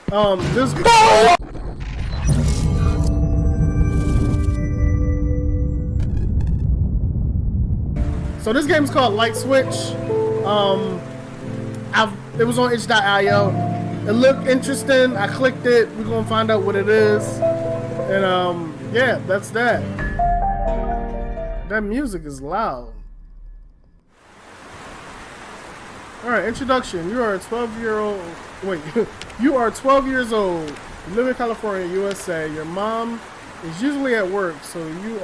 This. So this game is called Light Switch. It was on itch.io. It looked interesting. I clicked it. We're gonna find out what it is. And yeah, that's that. That music is loud. Alright, introduction. You are a 12-year-old. Wait, you are 12 years old. You live in California, USA. Your mom is usually at work, so you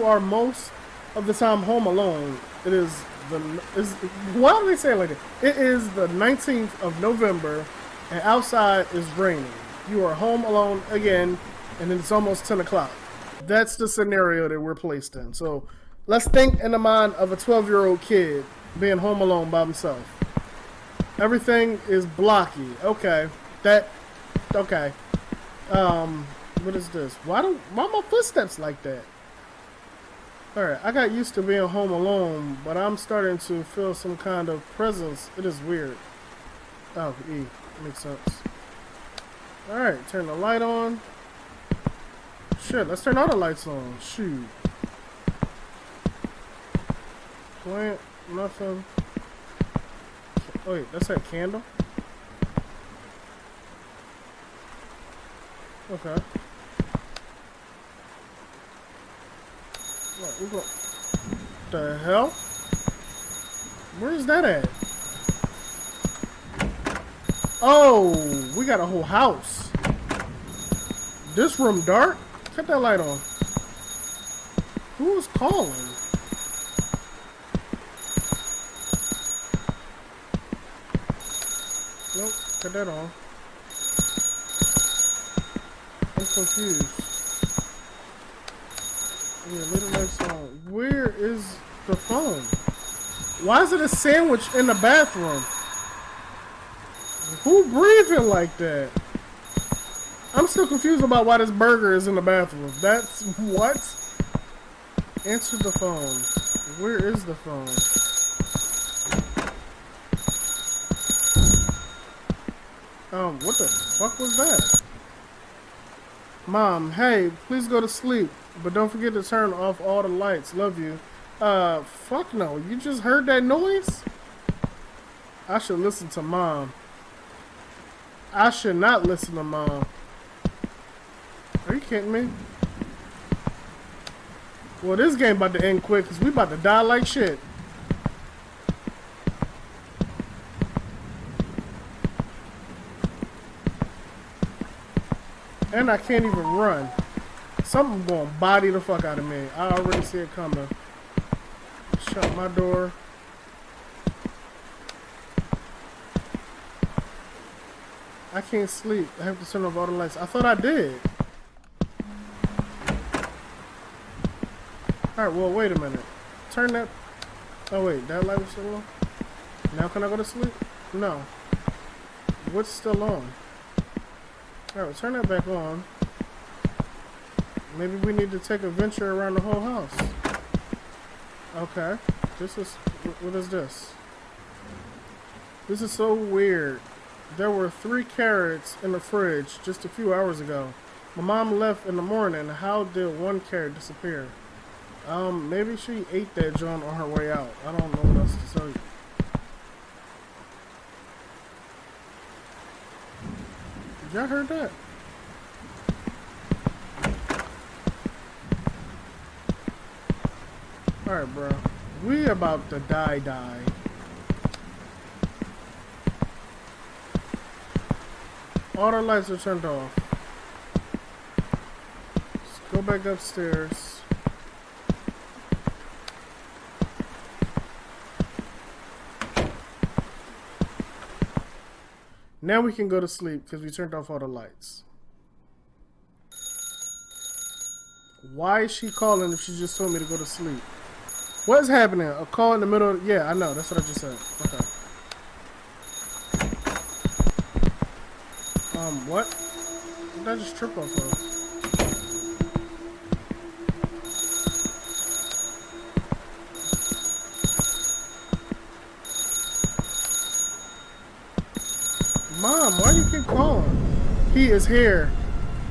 are most of the time home alone. It is why do they say it like that? It is the 19th of November, and outside is raining. You are home alone again, and it's almost 10 o'clock. That's the scenario that we're placed in. So let's think in the mind of a 12-year-old kid being home alone by himself. Everything is blocky. Okay. Okay. What is this? Why my footsteps like that? Alright, I got used to being home alone, but I'm starting to feel some kind of presence. It is weird. Oh, E. Makes sense. Alright, turn the light on. Shit, let's turn all the lights on. Shoot. Plant, nothing. Oh, wait, that's that candle? Okay. What the hell? Where is that at? Oh, we got a whole house. This room dark? Cut that light on. Who is calling? Nope, cut that on. I'm confused. Yeah, little lights on. Where is the phone? Why is it a sandwich in the bathroom? Who breathing like that? I'm still confused about why this burger is in the bathroom. That's what? Answer the phone. Where is the phone? What the fuck was that? Mom, hey, please go to sleep. But don't forget to turn off all the lights. Love you. Fuck no. You just heard that noise? I should listen to Mom. I should not listen to Mom. Are you kidding me? Well, this game about to end quick because we about to die like shit. And I can't even run. Something gonna body the fuck out of me. I already see it coming. Shut my door. I can't sleep. I have to turn off all the lights. I thought I did. Alright, well, wait a minute. Turn that... Oh, wait. That light was still on? Now can I go to sleep? No. What's still on? Alright, turn that back on. Maybe we need to take a venture around the whole house. Okay. This is... What is this? This is so weird. There were 3 carrots in the fridge just a few hours ago. My mom left in the morning. How did 1 carrot disappear? Maybe she ate that joint on her way out. I don't know what else to tell you. Y'all heard that? Alright, bro. We about to die. All the lights are turned off. Let's go back upstairs. Now we can go to sleep because we turned off all the lights. Why is she calling if she just told me to go to sleep? What is happening? A call in the middle of... Yeah, I know. That's what I just said. Okay. What? What did I just trip off of? Mom, why do you keep calling? He is here.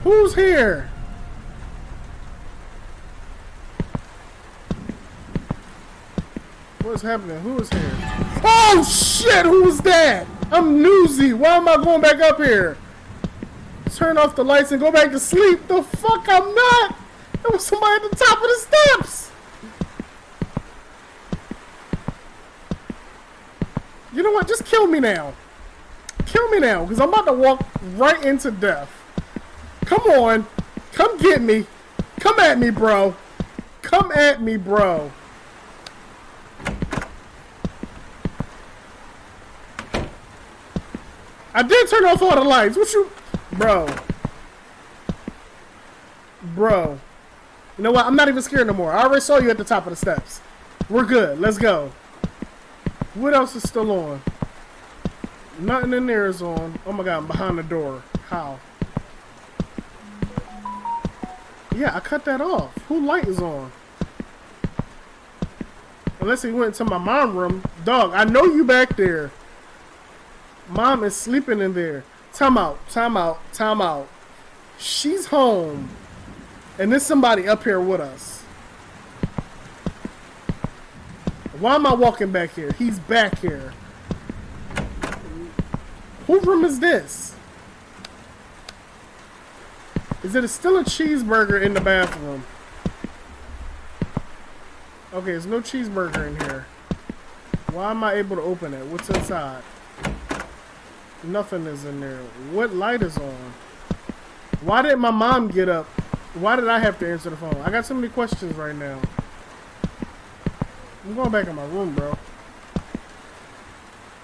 Who's here? What's happening? Who is here? Oh shit! Who was that? I'm newsy. Why am I going back up here? Turn off the lights and go back to sleep. The fuck I'm not. There was somebody at the top of the steps. You know what? Just kill me now. Kill me now, because I'm about to walk right into death. Come on. Come get me. Come at me, bro. Come at me, bro. I did turn off all the lights. What you... Bro. Bro. You know what? I'm not even scared no more. I already saw you at the top of the steps. We're good. Let's go. What else is still on? Nothing in there is on. Oh my god, I'm behind the door. How? Yeah, I cut that off. Who light is on? Unless he went to my mom's room. Dog, I know you back there. Mom is sleeping in there. Time out, time out, time out. She's home. And there's somebody up here with us. Why am I walking back here? He's back here. Whose room is this? Is it still a cheeseburger in the bathroom? Okay, there's no cheeseburger in here. Why am I able to open it? What's inside? Nothing is in there. What light is on? Why did my mom get up? Why did I have to answer the phone? I got so many questions right now. I'm going back in my room, bro.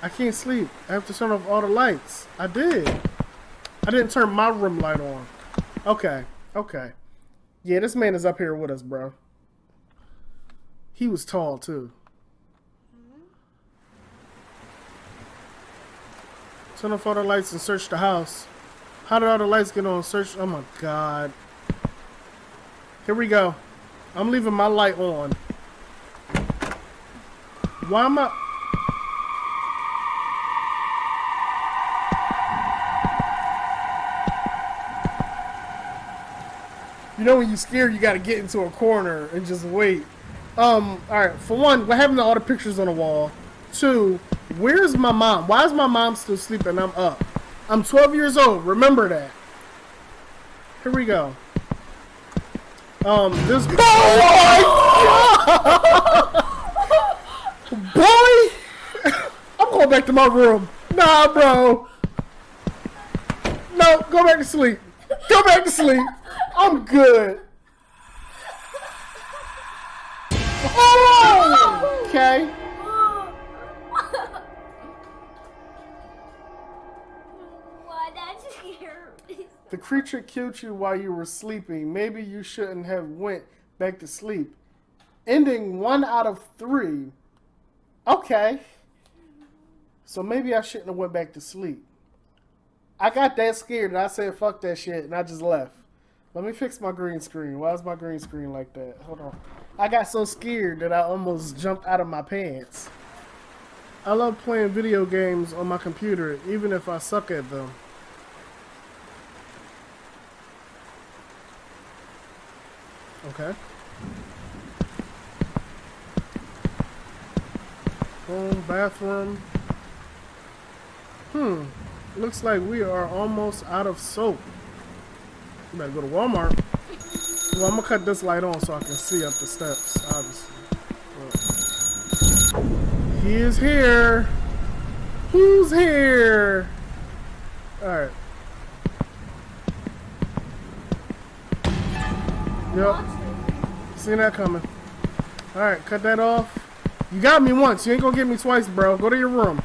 I can't sleep. I have to turn off all the lights. I did. I didn't turn my room light on. Okay. Okay. Yeah, this man is up here with us, bro. He was tall, too. Turn off all the lights and search the house. How did all the lights get on? Search. Oh, my God. Here we go. I'm leaving my light on. Why am I... You know when you're scared, you gotta get into a corner and just wait. Alright, for one, what happened to all the pictures on the wall? Two, where's my mom? Why is my mom still sleeping and I'm up? I'm 12 years old, remember that. Here we go. This... Oh my God! Boy! I'm going back to my room. Nah, bro. No, go back to sleep. Go back to sleep. I'm good. Oh! Okay. Why that scared me? The creature killed you while you were sleeping. Maybe you shouldn't have went back to sleep. Ending 1 out of 3. Okay. So maybe I shouldn't have went back to sleep. I got that scared and I said fuck that shit and I just left. Let me fix my green screen. Why is my green screen like that? Hold on. I got so scared that I almost jumped out of my pants. I love playing video games on my computer even if I suck at them. Okay. Home, bathroom. Looks like we are almost out of soap. We better go to Walmart. Well, I'm gonna cut this light on so I can see up the steps, obviously. Well, he is here. Who's here? Alright. Yep. Seen that coming. Alright, cut that off. You got me once. You ain't gonna get me twice, bro. Go to your room.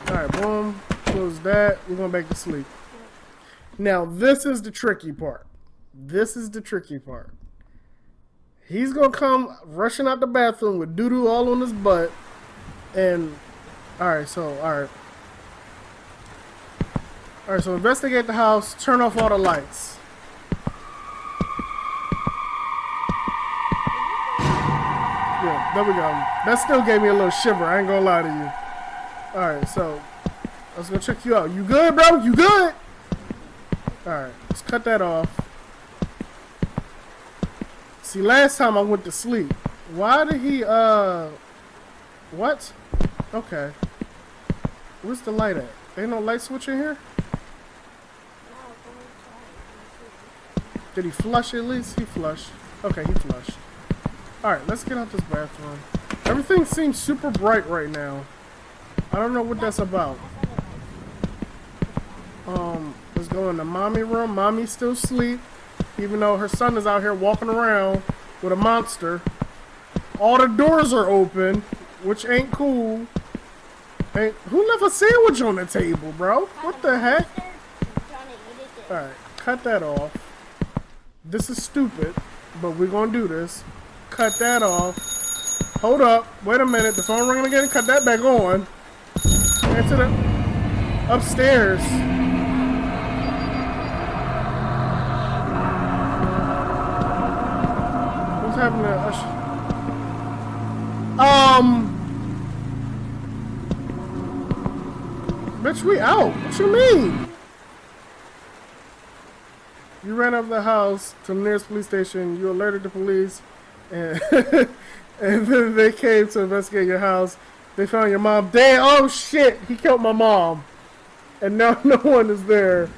Alright, boom. Close that. We're going back to sleep. Now, this is the tricky part. This is the tricky part. He's gonna come rushing out the bathroom with doo-doo all on his butt. And, alright, so investigate the house. Turn off all the lights. Yeah, there we go. That still gave me a little shiver. I ain't gonna lie to you. Alright, so let's go check you out. You good, bro? You good? Alright, let's cut that off. See, last time I went to sleep. Why did he, what? Okay. Where's the light at? Ain't no light switch in here? Did he flush at least? He flushed. Okay, he flushed. Alright, let's get out this bathroom. Everything seems super bright right now. I don't know what that's about. Let's go in the mommy room. Mommy's still asleep, even though her son is out here walking around with a monster. All the doors are open, which ain't cool. Hey, who left a sandwich on the table, bro? What the heck? Alright, cut that off. This is stupid, but we're gonna do this. Cut that off. Hold up. Wait a minute. The phone ringing again. Cut that back on. Into the upstairs. What's happening? Bitch, we out. What you mean? You ran up the house to the nearest police station. You alerted the police, and and then they came to investigate your house. They found your mom dead. Oh shit! He killed my mom, and now no one is there.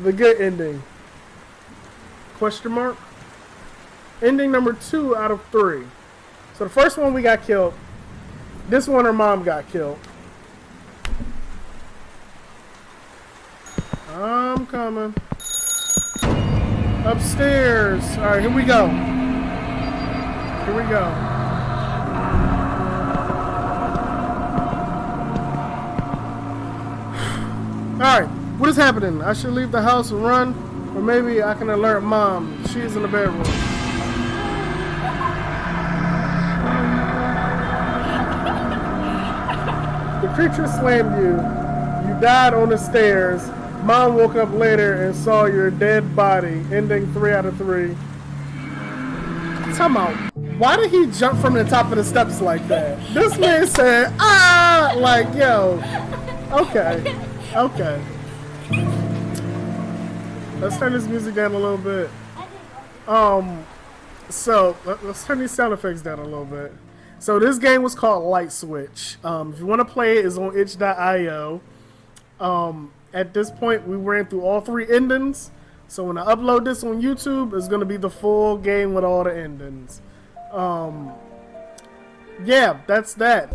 The good ending. Question mark. Ending number 2 out of 3. So the first one we got killed. This one her mom got killed. I'm coming. Upstairs. Alright, here we go. Here we go. Alright, what is happening? I should leave the house and run, or maybe I can alert mom. She's in the bedroom. The creature slammed you. You died on the stairs. Mom woke up later and saw your dead body, ending 3 out of 3. Time out. Why did he jump from the top of the steps like that? This man said, ah! Like, yo. Okay. Okay. Let's turn this music down a little bit. So, let's turn these sound effects down a little bit. So, this game was called Light Switch. If you want to play it, it's on itch.io. At this point, we ran through all 3 endings. So when I upload this on YouTube, it's going to be the full game with all the endings. Yeah, that's that.